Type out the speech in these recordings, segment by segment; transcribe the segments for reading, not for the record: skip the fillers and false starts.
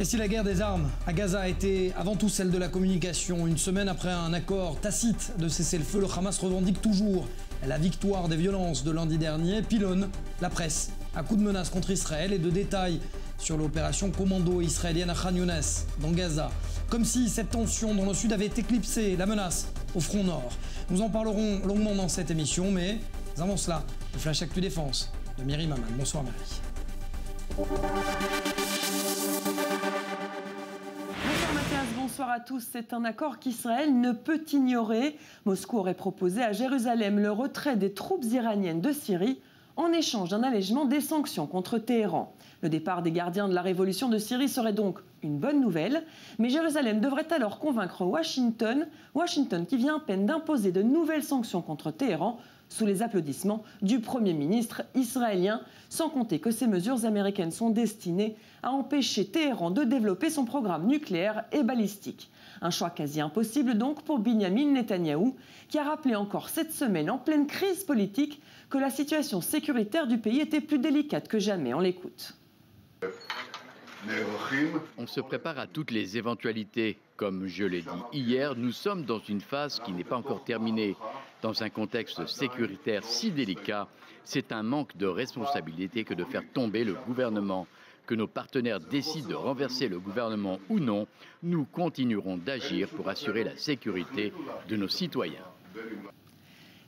si la guerre des armes à Gaza a été avant tout celle de la communication, une semaine après un accord tacite de cessez-le-feu, le Hamas revendique toujours la victoire des violences de lundi dernier, pilonne la presse à coups de menaces contre Israël et de détails sur l'opération commando israélienne à Khan Younes, dans Gaza. Comme si cette tension dans le sud avait éclipsé la menace au front nord. Nous en parlerons longuement dans cette émission, mais avant cela, le Flash Actu Défense de Myri Maman. Bonsoir Myri. Bonsoir à tous. C'est un accord qu'Israël ne peut ignorer. Moscou aurait proposé à Jérusalem le retrait des troupes iraniennes de Syrie en échange d'un allègement des sanctions contre Téhéran. Le départ des gardiens de la révolution de Syrie serait donc une bonne nouvelle, mais Jérusalem devrait alors convaincre Washington qui vient à peine d'imposer de nouvelles sanctions contre Téhéran sous les applaudissements du Premier ministre israélien, sans compter que ces mesures américaines sont destinées à empêcher Téhéran de développer son programme nucléaire et balistique. Un choix quasi impossible donc pour Binyamin Netanyahou, qui a rappelé encore cette semaine, en pleine crise politique, que la situation sécuritaire du pays était plus délicate que jamais. On l'écoute. On se prépare à toutes les éventualités. Comme je l'ai dit hier, nous sommes dans une phase qui n'est pas encore terminée. Dans un contexte sécuritaire si délicat, c'est un manque de responsabilité que de faire tomber le gouvernement. Que nos partenaires décident de renverser le gouvernement ou non, nous continuerons d'agir pour assurer la sécurité de nos citoyens.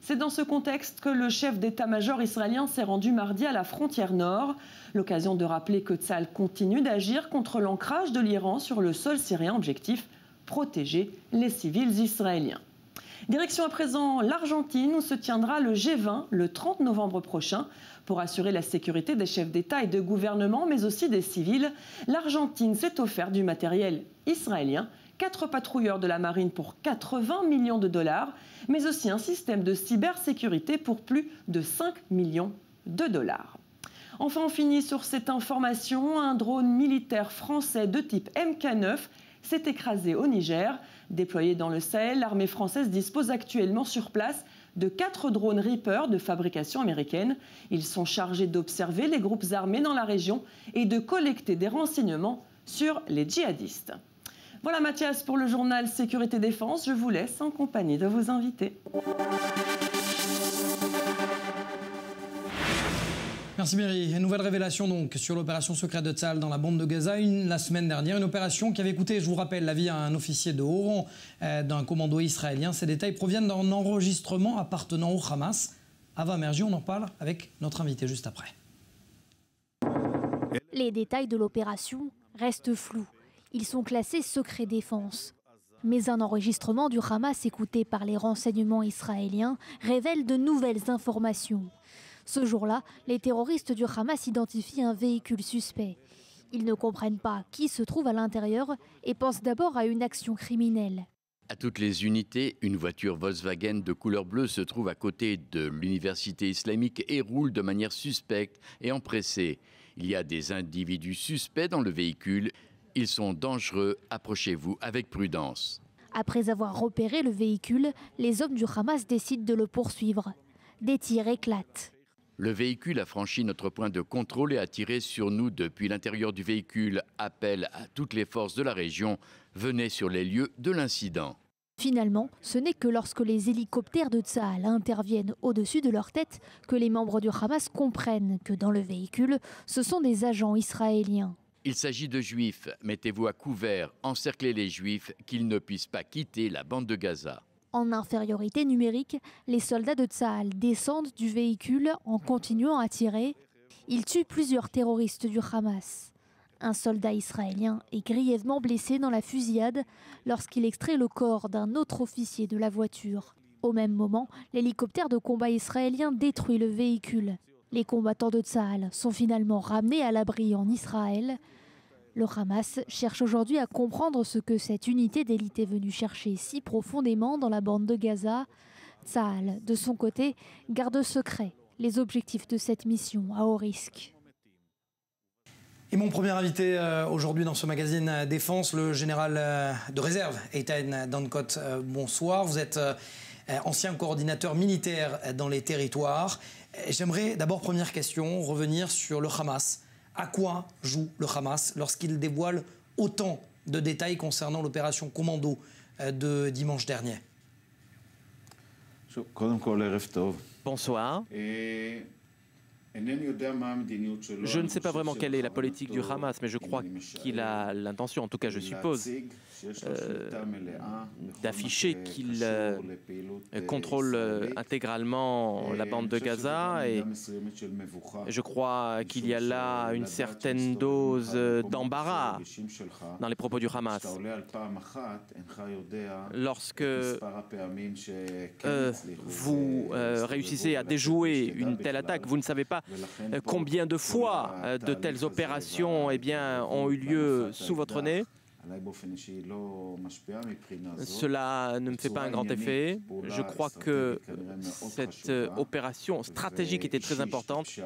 C'est dans ce contexte que le chef d'état-major israélien s'est rendu mardi à la frontière nord. L'occasion de rappeler que Tsahal continue d'agir contre l'ancrage de l'Iran sur le sol syrien. Objectif, protéger les civils israéliens. Direction à présent l'Argentine où se tiendra le G20 le 30 novembre prochain. Pour assurer la sécurité des chefs d'État et de gouvernement, mais aussi des civils, l'Argentine s'est offert du matériel israélien, 4 patrouilleurs de la marine pour 80 millions de dollars, mais aussi un système de cybersécurité pour plus de 5 millions de dollars. Enfin, on finit sur cette information. Un drone militaire français de type Mk9 s'est écrasé au Niger. Déployé dans le Sahel, l'armée française dispose actuellement sur place de 4 drones Reaper de fabrication américaine. Ils sont chargés d'observer les groupes armés dans la région et de collecter des renseignements sur les djihadistes. Voilà Mathias pour le journal Sécurité Défense. Je vous laisse en compagnie de vos invités. Merci Myri. Une nouvelle révélation donc sur l'opération secrète de Tsahal dans la bande de Gaza la semaine dernière. Une opération qui avait coûté, je vous rappelle, la vie à un officier de haut rang d'un commando israélien. Ces détails proviennent d'un enregistrement appartenant au Hamas. Ava Mergi, on en parle avec notre invité juste après. Les détails de l'opération restent flous. Ils sont classés secret défense. Mais un enregistrement du Hamas écouté par les renseignements israéliens révèle de nouvelles informations. Ce jour-là, les terroristes du Hamas identifient un véhicule suspect. Ils ne comprennent pas qui se trouve à l'intérieur et pensent d'abord à une action criminelle. À toutes les unités, une voiture Volkswagen de couleur bleue se trouve à côté de l'université islamique et roule de manière suspecte et empressée. Il y a des individus suspects dans le véhicule. Ils sont dangereux, approchez-vous avec prudence. Après avoir repéré le véhicule, les hommes du Hamas décident de le poursuivre. Des tirs éclatent. Le véhicule a franchi notre point de contrôle et a tiré sur nous depuis l'intérieur du véhicule. Appel à toutes les forces de la région, venez sur les lieux de l'incident. Finalement, ce n'est que lorsque les hélicoptères de Tsahal interviennent au-dessus de leur tête que les membres du Hamas comprennent que dans le véhicule, ce sont des agents israéliens. Il s'agit de juifs. Mettez-vous à couvert, encerclez les juifs, qu'ils ne puissent pas quitter la bande de Gaza. En infériorité numérique, les soldats de Tsahal descendent du véhicule en continuant à tirer. Ils tuent plusieurs terroristes du Hamas. Un soldat israélien est grièvement blessé dans la fusillade lorsqu'il extrait le corps d'un autre officier de la voiture. Au même moment, l'hélicoptère de combat israélien détruit le véhicule. Les combattants de Tsahal sont finalement ramenés à l'abri en Israël. Le Hamas cherche aujourd'hui à comprendre ce que cette unité d'élite est venue chercher si profondément dans la bande de Gaza. Tsahal, de son côté, garde secret les objectifs de cette mission à haut risque. Et mon premier invité aujourd'hui dans ce magazine Défense, le général de réserve Eitan Dankot. Bonsoir, vous êtes ancien coordinateur militaire dans les territoires. J'aimerais d'abord, première question, revenir sur le Hamas. À quoi joue le Hamas lorsqu'il dévoile autant de détails concernant l'opération Commando de dimanche dernier. Bonsoir. Je ne sais pas vraiment quelle est la politique du Hamas, mais je crois qu'il a l'intention, en tout cas je suppose, d'afficher qu'il contrôle intégralement la bande de Gaza, et je crois qu'il y a là une certaine dose d'embarras dans les propos du Hamas. Lorsque vous réussissez à déjouer une telle attaque, vous ne savez pas combien de fois de telles opérations ont eu lieu sous votre nez. Cela ne me fait pas un grand effet. Je crois que cette opération stratégique était très importante.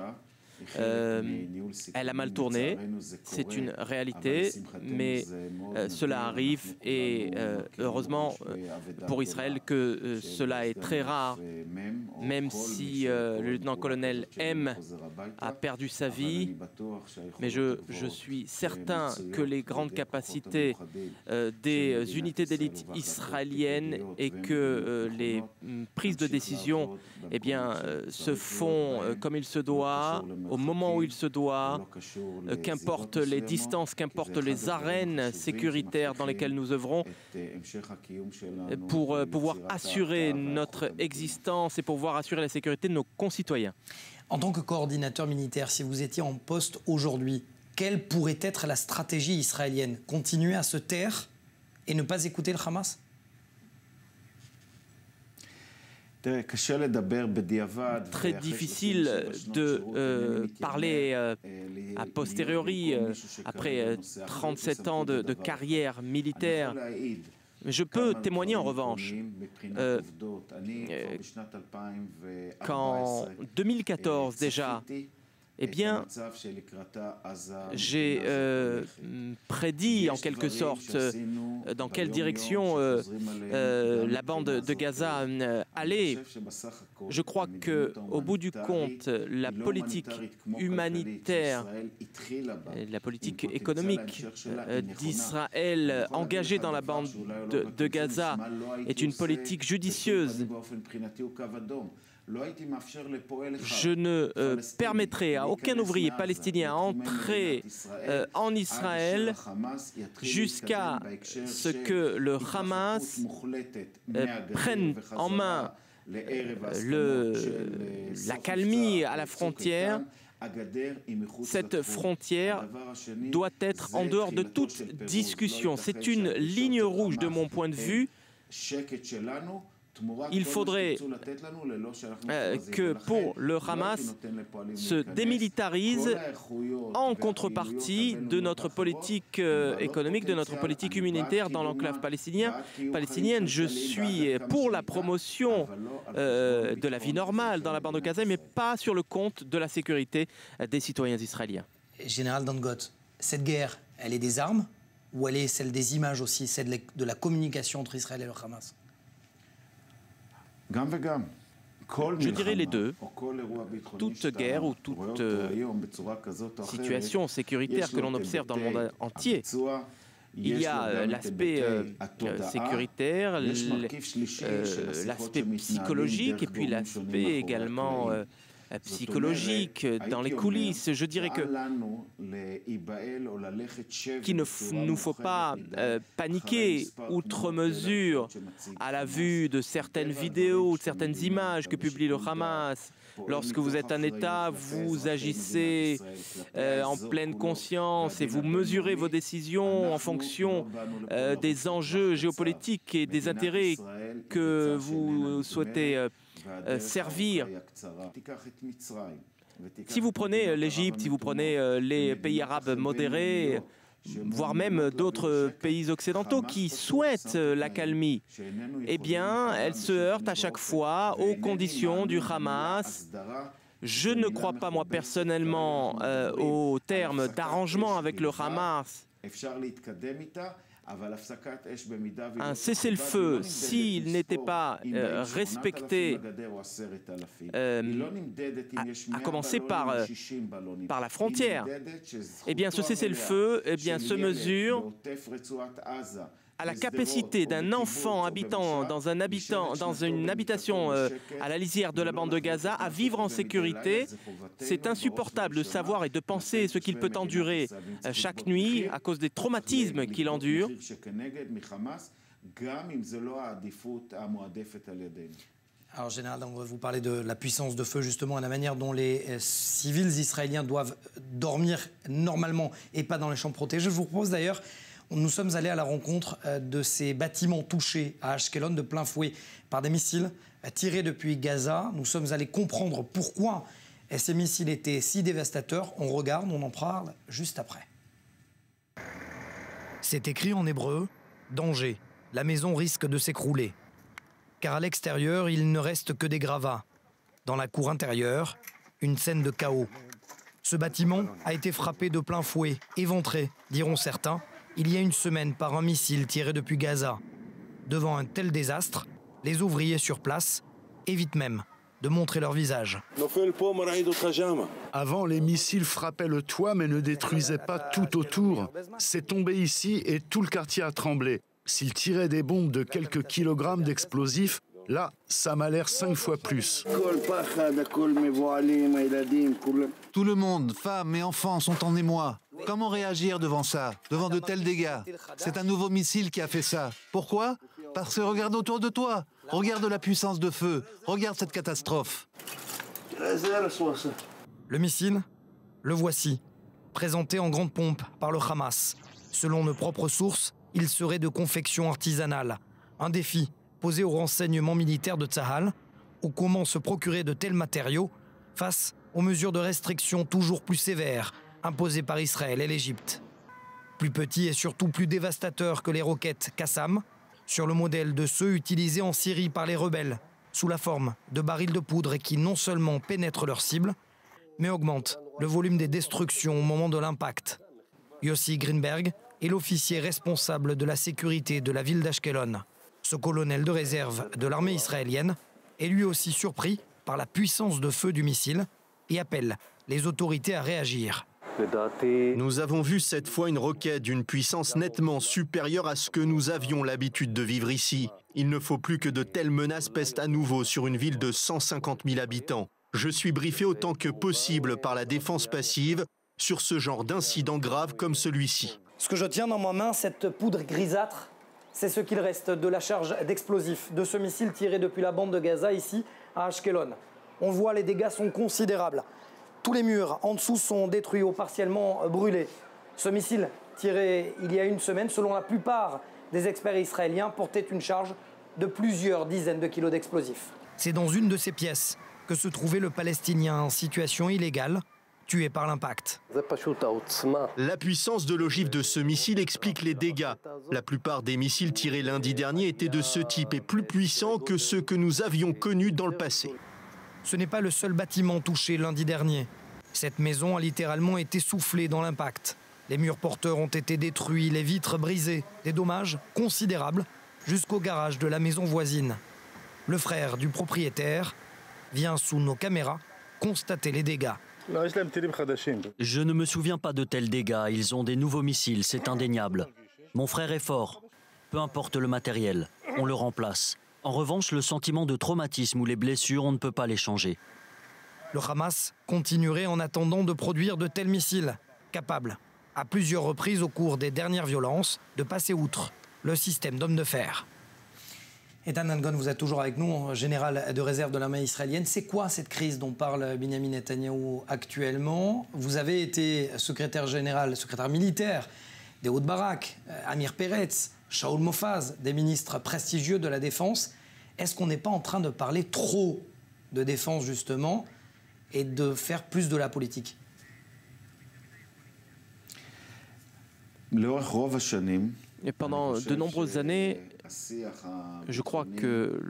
Elle a mal tourné, c'est une réalité, mais cela arrive et heureusement pour Israël que cela est très rare, même si le lieutenant-colonel M a perdu sa vie, mais je suis certain que les grandes capacités des unités d'élite israéliennes et que les prises de décision se font comme il se doit, au moment où il se doit, qu'importe les distances, qu'importe les arènes sécuritaires dans lesquelles nous œuvrons, pour pouvoir assurer notre existence et pour pouvoir assurer la sécurité de nos concitoyens. En tant que coordinateur militaire, si vous étiez en poste aujourd'hui, quelle pourrait être la stratégie israélienne? Continuer à se taire et ne pas écouter le Hamas? Très difficile de parler a posteriori, après 37 ans de carrière militaire. Je peux témoigner en revanche qu'en 2014 déjà, j'ai prédit en quelque sorte dans quelle direction la bande de Gaza allait. Je crois qu'au bout du compte, la politique humanitaire et la politique économique d'Israël engagée dans la bande de Gaza est une politique judicieuse. Je ne permettrai à aucun ouvrier palestinien à entrer en Israël jusqu'à ce que le Hamas prenne en main l'accalmie à la frontière. Cette frontière doit être en dehors de toute discussion. C'est une ligne rouge de mon point de vue. Il faudrait que pour le Hamas se démilitarise en contrepartie de notre politique économique, de notre politique humanitaire dans l'enclave palestinienne. Je suis pour la promotion de la vie normale dans la bande de Gaza, mais pas sur le compte de la sécurité des citoyens israéliens. Général Dangot, cette guerre, elle est des armes ou elle est celle des images aussi, celle de la communication entre Israël et le Hamas? Je dirais les deux. Toute guerre ou toute situation sécuritaire que l'on observe dans le monde entier, il y a l'aspect sécuritaire, l'aspect psychologique et puis l'aspect également psychologique dans les coulisses. Je dirais qu'il ne nous faut pas paniquer outre mesure à la vue de certaines vidéos, de certaines images que publie le Hamas. Lorsque vous êtes un État, vous agissez en pleine conscience et vous mesurez vos décisions en fonction des enjeux géopolitiques et des intérêts que vous souhaitez servir. Si vous prenez l'Égypte, si vous prenez les pays arabes modérés, voire même d'autres pays occidentaux qui souhaitent l'accalmie, eh bien, elles se heurtent à chaque fois aux conditions du Hamas. Je ne crois pas, moi, personnellement, au terme d'arrangement avec le Hamas. Un cessez-le-feu, s'il n'était pas respecté, à commencer par la frontière, eh bien ce cessez-le-feu se mesure à la capacité d'un enfant habitant dans une habitation à la lisière de la bande de Gaza à vivre en sécurité. C'est insupportable de savoir et de penser ce qu'il peut endurer chaque nuit à cause des traumatismes qu'il endure. Alors, général, vous parlez de la puissance de feu, justement, et la manière dont les civils israéliens doivent dormir normalement et pas dans les chambres protégées. Je vous propose d'ailleurs, nous sommes allés à la rencontre de ces bâtiments touchés à Ashkelon de plein fouet par des missiles tirés depuis Gaza. Nous sommes allés comprendre pourquoi ces missiles étaient si dévastateurs. On regarde, on en parle juste après. C'est écrit en hébreu « Danger, la maison risque de s'écrouler ». Car à l'extérieur, il ne reste que des gravats. Dans la cour intérieure, une scène de chaos. Ce bâtiment a été frappé de plein fouet, éventré, diront certains, il y a une semaine par un missile tiré depuis Gaza. Devant un tel désastre, les ouvriers sur place évitent même de montrer leur visage. Avant, les missiles frappaient le toit mais ne détruisaient pas tout autour. C'est tombé ici et tout le quartier a tremblé. S'ils tiraient des bombes de quelques kilogrammes d'explosifs, là, ça m'a l'air 5 fois plus. Tout le monde, femmes et enfants, sont en émoi. Comment réagir devant ça, devant de tels dégâts? C'est un nouveau missile qui a fait ça. Pourquoi? Parce que regarde autour de toi. Regarde la puissance de feu. Regarde cette catastrophe. Le missile, le voici, présenté en grande pompe par le Hamas. Selon nos propres sources, il serait de confection artisanale. Un défi posé au renseignement militaire de Tsahal, ou comment se procurer de tels matériaux face aux mesures de restriction toujours plus sévères imposées par Israël et l'Égypte. Plus petit et surtout plus dévastateur que les roquettes Qassam, sur le modèle de ceux utilisés en Syrie par les rebelles, sous la forme de barils de poudre et qui non seulement pénètrent leur cible, mais augmentent le volume des destructions au moment de l'impact. Yossi Greenberg est l'officier responsable de la sécurité de la ville d'Ashkelon. Ce colonel de réserve de l'armée israélienne est lui aussi surpris par la puissance de feu du missile et appelle les autorités à réagir. Nous avons vu cette fois une roquette d'une puissance nettement supérieure à ce que nous avions l'habitude de vivre ici. Il ne faut plus que de telles menaces pèsent à nouveau sur une ville de 150 000 habitants. Je suis briefé autant que possible par la défense passive sur ce genre d'incident grave comme celui-ci. Ce que je tiens dans ma main, cette poudre grisâtre, c'est ce qu'il reste de la charge d'explosifs de ce missile tiré depuis la bande de Gaza, ici, à Ashkelon. On voit, les dégâts sont considérables. Tous les murs en dessous sont détruits ou partiellement brûlés. Ce missile, tiré il y a une semaine, selon la plupart des experts israéliens, portait une charge de plusieurs dizaines de kilos d'explosifs. C'est dans une de ces pièces que se trouvait le Palestinien en situation illégale, tué par l'impact. La puissance de l'ogive de ce missile explique les dégâts. La plupart des missiles tirés lundi dernier étaient de ce type et plus puissants que ceux que nous avions connus dans le passé. Ce n'est pas le seul bâtiment touché lundi dernier. Cette maison a littéralement été soufflée dans l'impact. Les murs porteurs ont été détruits, les vitres brisées, des dommages considérables jusqu'au garage de la maison voisine. Le frère du propriétaire vient sous nos caméras constater les dégâts. Je ne me souviens pas de tels dégâts, ils ont des nouveaux missiles, c'est indéniable. Mon frère est fort, peu importe le matériel, on le remplace. En revanche, le sentiment de traumatisme ou les blessures, on ne peut pas les changer. Le Hamas continuerait en attendant de produire de tels missiles, capables, à plusieurs reprises au cours des dernières violences, de passer outre le système d'hommes de fer. Eitan Nangon, vous êtes toujours avec nous, général de réserve de l'armée israélienne. C'est quoi cette crise dont parle Benyamin Netanyahou actuellement? Vous avez été secrétaire général, secrétaire militaire d'Ehud Barak, Amir Peretz, Shaul Mofaz, des ministres prestigieux de la Défense. Est-ce qu'on n'est pas en train de parler trop de défense, justement, et de faire plus de la politique? Et pendant de nombreuses années, je crois que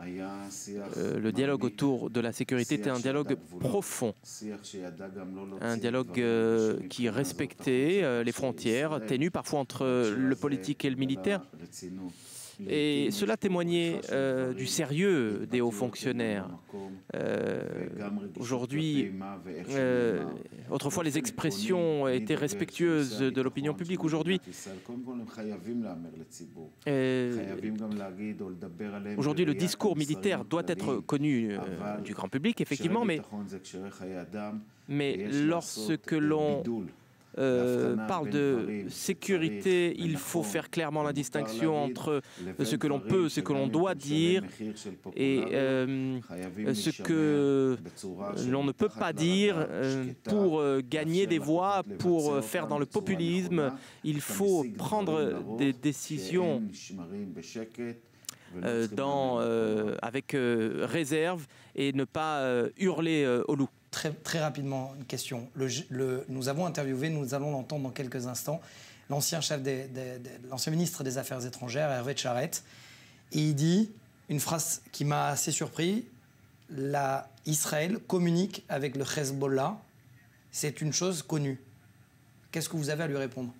le dialogue autour de la sécurité était un dialogue profond, un dialogue qui respectait les frontières ténues parfois entre le politique et le militaire. Et cela témoignait du sérieux des hauts fonctionnaires. Aujourd'hui, autrefois les expressions étaient respectueuses de l'opinion publique. Aujourd'hui, le discours militaire doit être connu du grand public, effectivement, mais lorsque l'on parle de sécurité, il faut faire clairement la distinction entre ce que l'on peut, ce que l'on doit dire et ce que l'on ne peut pas dire pour gagner des voix, pour faire dans le populisme. Il faut prendre des décisions avec réserve et ne pas hurler au loup. Très rapidement, une question. Nous avons interviewé, nous allons l'entendre dans quelques instants, l'ancien ministre des Affaires étrangères, Hervé Tcharet, et il dit une phrase qui m'a assez surpris: Israël communique avec le Hezbollah, c'est une chose connue. Qu'est-ce que vous avez à lui répondre?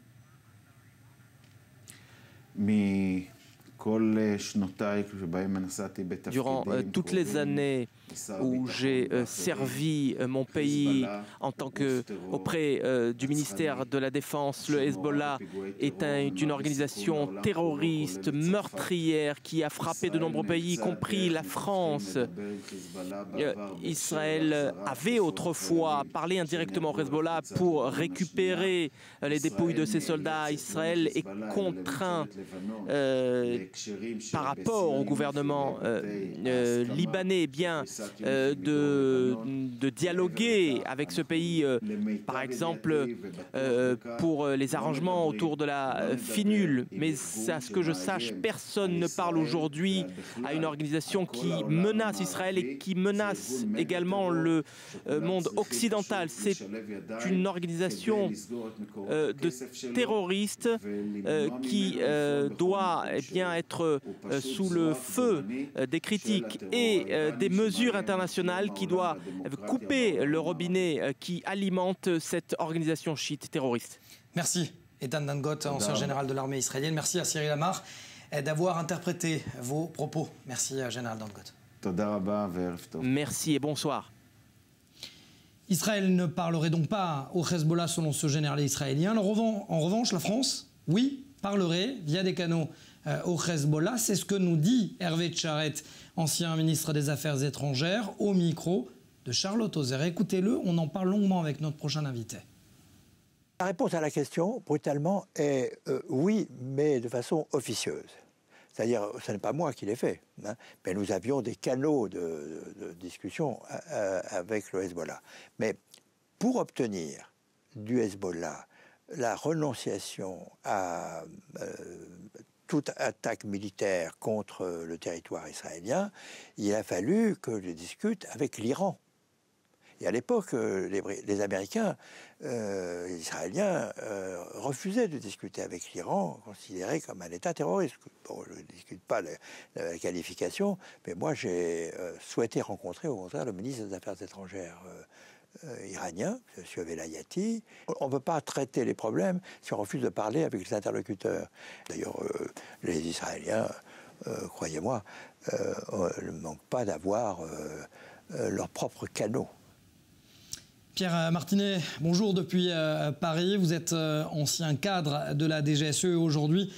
Durant toutes les années où j'ai servi mon pays auprès du ministère de la Défense, le Hezbollah est une organisation terroriste, meurtrière, qui a frappé de nombreux pays, y compris la France. Israël avait autrefois parlé indirectement au Hezbollah pour récupérer les dépouilles de ses soldats. Israël est contraint par rapport au gouvernement libanais de dialoguer avec ce pays, par exemple pour les arrangements autour de la FINUL. Mais à ce que je sache, personne ne parle aujourd'hui à une organisation qui menace Israël et qui menace également le monde occidental. C'est une organisation de terroristes qui doit être sous le feu des critiques et des mesures internationales qui doivent couper le robinet qui alimente cette organisation chiite terroriste. Merci Eitan Dangot, ancien général de l'armée israélienne. Merci à Cyril Amar d'avoir interprété vos propos. Merci général Dangot. Merci et bonsoir. Israël ne parlerait donc pas au Hezbollah selon ce général israélien. En revanche, la France, oui, parlerait via des canaux au Hezbollah. C'est ce que nous dit Hervé Tcharet, ancien ministre des Affaires étrangères, au micro de Charlotte Ozer. Écoutez-le, on en parle longuement avec notre prochain invité. La réponse à la question, brutalement, est oui, mais de façon officieuse. C'est-à-dire, ce n'est pas moi qui l'ai fait, mais nous avions des canaux de discussion avec le Hezbollah. Mais pour obtenir du Hezbollah la renonciation à toute attaque militaire contre le territoire israélien, il a fallu que je discute avec l'Iran. Et à l'époque, les Américains, les Israéliens refusaient de discuter avec l'Iran, considéré comme un État terroriste. Bon, je ne discute pas la qualification, mais moi j'ai souhaité rencontrer au contraire le ministre des Affaires étrangères iranien, M. Velayati. On ne peut pas traiter les problèmes si on refuse de parler avec les interlocuteurs. D'ailleurs, les Israéliens, croyez-moi, ne manquent pas d'avoir leurs propres canaux. Pierre Martinet, bonjour depuis Paris. Vous êtes ancien cadre de la DGSE et aujourd'hui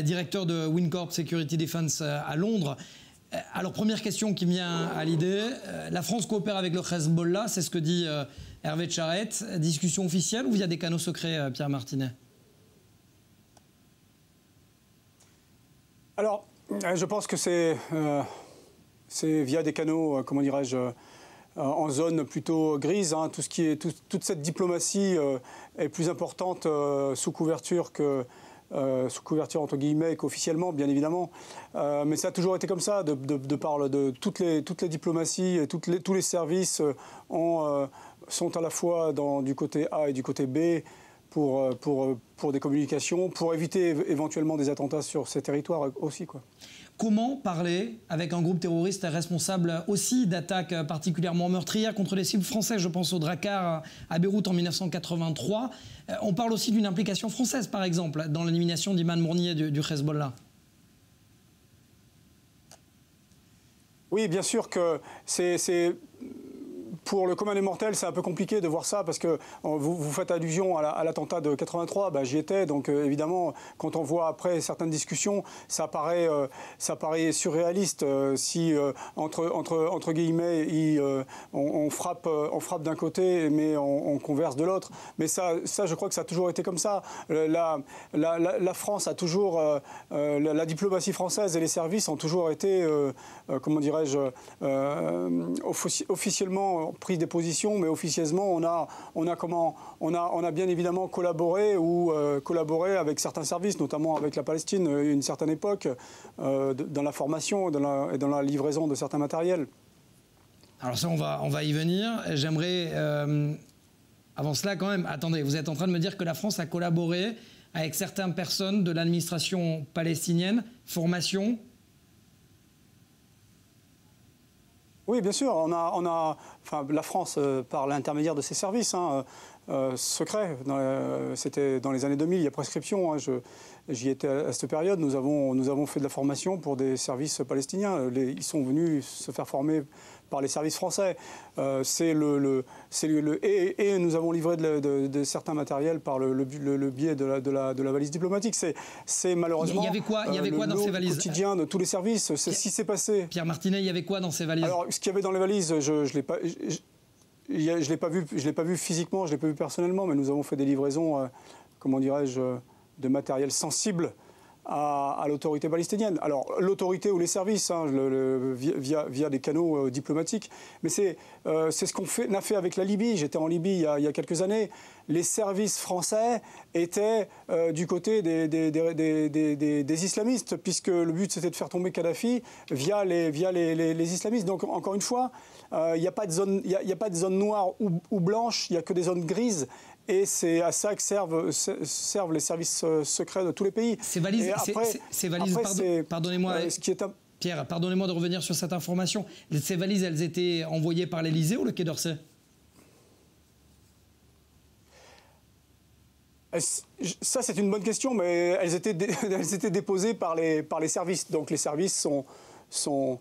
directeur de Wincorp Security Defense à Londres. Alors, première question qui me vient à l'idée. La France coopère avec le Hezbollah, c'est ce que dit Hervé Tcharet. Discussion officielle ou via des canaux secrets, Pierre Martinet? Alors, je pense que c'est via des canaux, comment dirais-je, en zone plutôt grise. Hein. Toute cette diplomatie est plus importante sous couverture entre guillemets qu'officiellement, bien évidemment. Mais ça a toujours été comme ça, de par de toutes les diplomaties, et tous les services sont à la fois du côté A et du côté B pour des communications, pour éviter éventuellement des attentats sur ces territoires aussi, quoi. Comment parler avec un groupe terroriste responsable aussi d'attaques particulièrement meurtrières contre les cibles françaises? Je pense au Drakkar à Beyrouth en 1983. On parle aussi d'une implication française, par exemple, dans l'élimination d'Imam Mournier du Hezbollah. Oui, bien sûr que c'est pour le commun des mortels, c'est un peu compliqué de voir ça parce que vous faites allusion à l'attentat de 83, j'y étais, donc évidemment, quand on voit après certaines discussions, ça paraît surréaliste si, entre guillemets, on frappe d'un côté, mais on converse de l'autre. Mais ça, je crois que ça a toujours été comme ça. La France a toujours, la diplomatie française et les services ont toujours été, comment dirais-je, officiellement pris des positions, mais officieusement, on a bien évidemment collaboré avec certains services, notamment avec la Palestine, à une certaine époque, dans la formation et dans la livraison de certains matériels. Alors ça, on va y venir. J'aimerais, avant cela quand même, attendez, vous êtes en train de me dire que la France a collaboré avec certaines personnes de l'administration palestinienne, formation? Oui, bien sûr. La France, par l'intermédiaire de ses services secrets, c'était dans les années 2000, il y a prescription. J'y étais à cette période. Nous avons fait de la formation pour des services palestiniens. Ils sont venus se faire former par les services français. Et nous avons livré de certains matériels par le biais de la valise diplomatique. C'est malheureusement il y avait quoi dans ces valises quotidien de tous les services. C'est ce qui s'est passé. Pierre Martinet, il y avait quoi dans ces valises? Alors, ce qu'il y avait dans les valises, je ne l'ai pas vu physiquement, je ne l'ai pas vu personnellement, mais nous avons fait des livraisons, comment dirais-je, de matériel sensible à l'autorité palestinienne. Alors, l'autorité ou les services, via des canaux diplomatiques. Mais c'est ce qu'on a fait avec la Libye. J'étais en Libye il y a quelques années. Les services français étaient du côté des islamistes, puisque le but, c'était de faire tomber Kadhafi via les islamistes. Donc, encore une fois, il n'y a pas de zone noire ou blanche, il n'y a que des zones grises. Et c'est à ça que servent les services secrets de tous les pays. Ces valises, pardonnez-moi, Pierre, pardonnez-moi de revenir sur cette information. Ces valises, elles étaient envoyées par l'Élysée ou le Quai d'Orsay? Ça, c'est une bonne question, mais elles étaient déposées par les services. Donc les services sont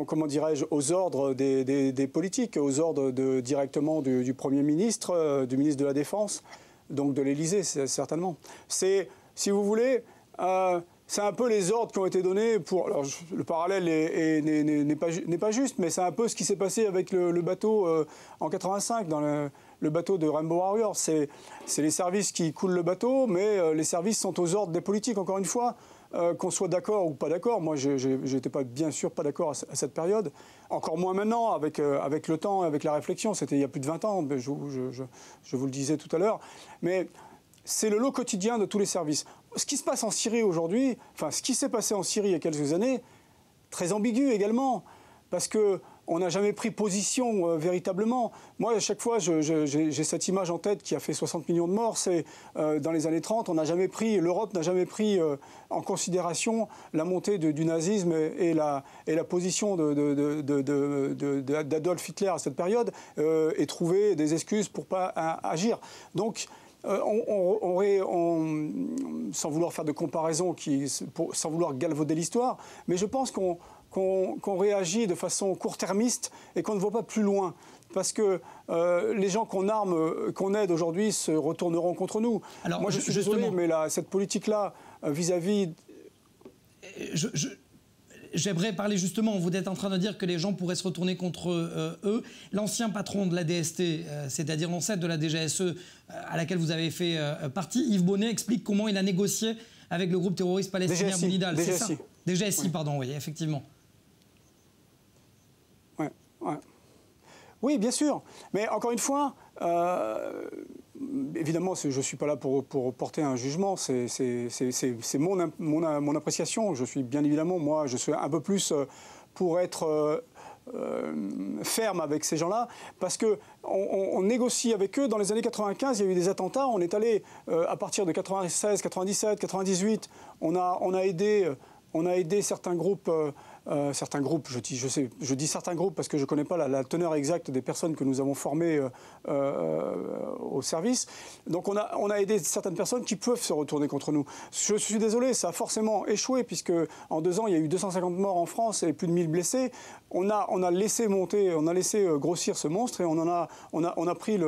comment dirais-je, aux ordres des politiques, aux ordres directement du Premier ministre, du ministre de la Défense, donc de l'Élysée, certainement. Si vous voulez, c'est un peu les ordres qui ont été donnés pour... Alors, le parallèle n'est pas juste, mais c'est un peu ce qui s'est passé avec le bateau en 85, dans le bateau de Rainbow Warrior. C'est les services qui coulent le bateau, mais les services sont aux ordres des politiques, encore une fois. Qu'on soit d'accord ou pas d'accord, moi je n'étais bien sûr pas d'accord à cette période, encore moins maintenant avec le temps, avec la réflexion, c'était il y a plus de 20 ans, je vous le disais tout à l'heure, mais c'est le lot quotidien de tous les services. Ce qui se passe en Syrie aujourd'hui, enfin ce qui s'est passé en Syrie il y a quelques années, très ambigu également, parce qu'on n'a jamais pris position véritablement. Moi, à chaque fois, j'ai cette image en tête qui a fait 60 millions de morts. C'est dans les années 30, l'Europe n'a jamais pris en considération la montée du nazisme et la position d'Adolf Hitler à cette période et trouvé des excuses pour ne pas agir. Donc, sans vouloir faire de comparaison, sans vouloir galvauder l'histoire, mais je pense qu'on réagit de façon court-termiste et qu'on ne voit pas plus loin. Parce que les gens qu'on aide aujourd'hui se retourneront contre nous. Alors, moi, je suis désolé, mais cette politique-là, vis-à-vis... J'aimerais parler justement, vous êtes en train de dire que les gens pourraient se retourner contre eux. L'ancien patron de la DST, c'est-à-dire l'ancêtre de la DGSE à laquelle vous avez fait partie, Yves Bonnet, explique comment il a négocié avec le groupe terroriste palestinien Bounidal. C'est ça ? DGSI, pardon, oui, effectivement. Ouais. Oui, bien sûr. Mais encore une fois, évidemment, je ne suis pas là pour porter un jugement. C'est mon appréciation. Je suis bien évidemment, moi, je suis un peu plus pour être ferme avec ces gens-là, parce qu'on négocie avec eux. Dans les années 95, il y a eu des attentats. On est allé, à partir de 96, 97, 98, on a aidé certains groupes. Je dis certains groupes parce que je ne connais pas la teneur exacte des personnes que nous avons formées au service. Donc on a aidé certaines personnes qui peuvent se retourner contre nous. Je suis désolé, ça a forcément échoué puisque en 2 ans, il y a eu 250 morts en France et plus de 1000 blessés. On a laissé grossir ce monstre et on a pris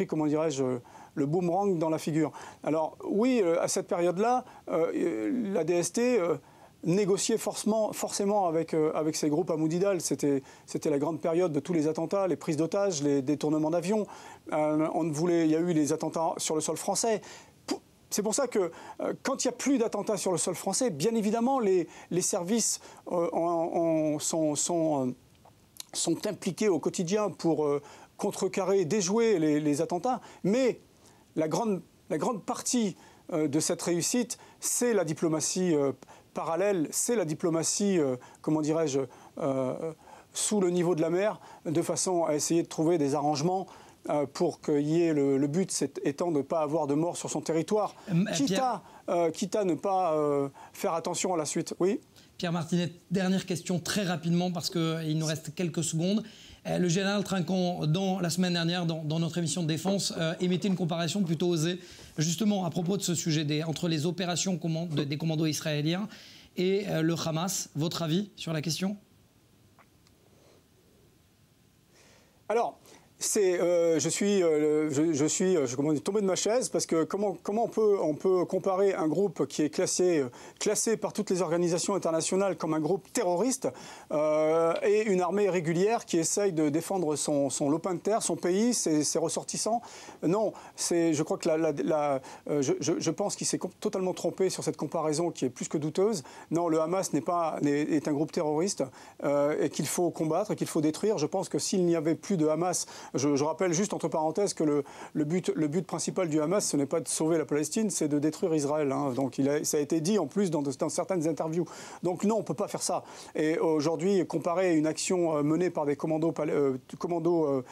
comment dirais-je, le boomerang dans la figure. Alors oui, à cette période-là, la DST négocier forcément avec ces groupes à Moudidal. C'était la grande période de tous les attentats, les prises d'otages, les détournements d'avions. Il y a eu les attentats sur le sol français. C'est pour ça que quand il n'y a plus d'attentats sur le sol français, bien évidemment, les services sont impliqués au quotidien pour contrecarrer, déjouer les attentats. Mais la grande partie de cette réussite, c'est la diplomatie parallèle, c'est la diplomatie, comment dirais-je, sous le niveau de la mer, de façon à essayer de trouver des arrangements pour qu'il y ait le but étant de ne pas avoir de morts sur son territoire, quitte à ne pas faire attention à la suite. Oui. Pierre Martinet, dernière question très rapidement parce qu'il nous reste quelques secondes. Le général Trinquant, la semaine dernière, dans notre émission de défense, émettait une comparaison plutôt osée, justement à propos de ce sujet, entre les opérations des commandos israéliens et le Hamas. Votre avis sur la question ? Alors, je suis tombé de ma chaise parce que comment on peut comparer un groupe qui est classé par toutes les organisations internationales comme un groupe terroriste et une armée régulière qui essaye de défendre son lopin de terre, son pays, ses ressortissants. Non, je crois que je pense qu'il s'est totalement trompé sur cette comparaison qui est plus que douteuse. Non, le Hamas est un groupe terroriste et qu'il faut combattre et qu'il faut détruire. Je pense que s'il n'y avait plus de Hamas, je rappelle juste entre parenthèses que le but principal du Hamas, ce n'est pas de sauver la Palestine, c'est de détruire Israël. Hein. Donc ça a été dit en plus dans certaines interviews. Donc non, on ne peut pas faire ça. Et aujourd'hui, comparer une action menée par des commandos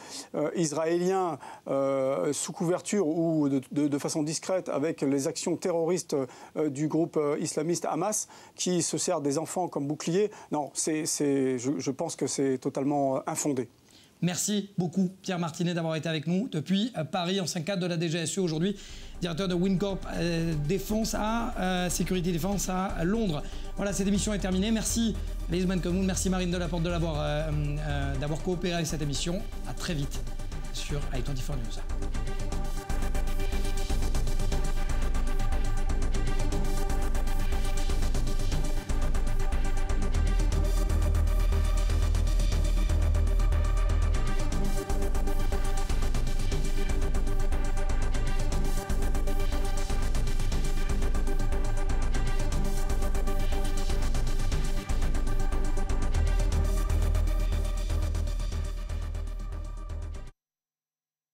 israéliens sous couverture ou de façon discrète avec les actions terroristes du groupe islamiste Hamas qui se sert des enfants comme boucliers, non, je pense que c'est totalement infondé. Merci beaucoup Pierre Martinet d'avoir été avec nous depuis Paris, ancien cadre de la DGSE, aujourd'hui directeur de Wincorp Sécurité Défense à Londres. Voilà, cette émission est terminée. Merci Lise Benkemoun, merci Marine Delaporte d'avoir coopéré avec cette émission. À très vite sur i24 News.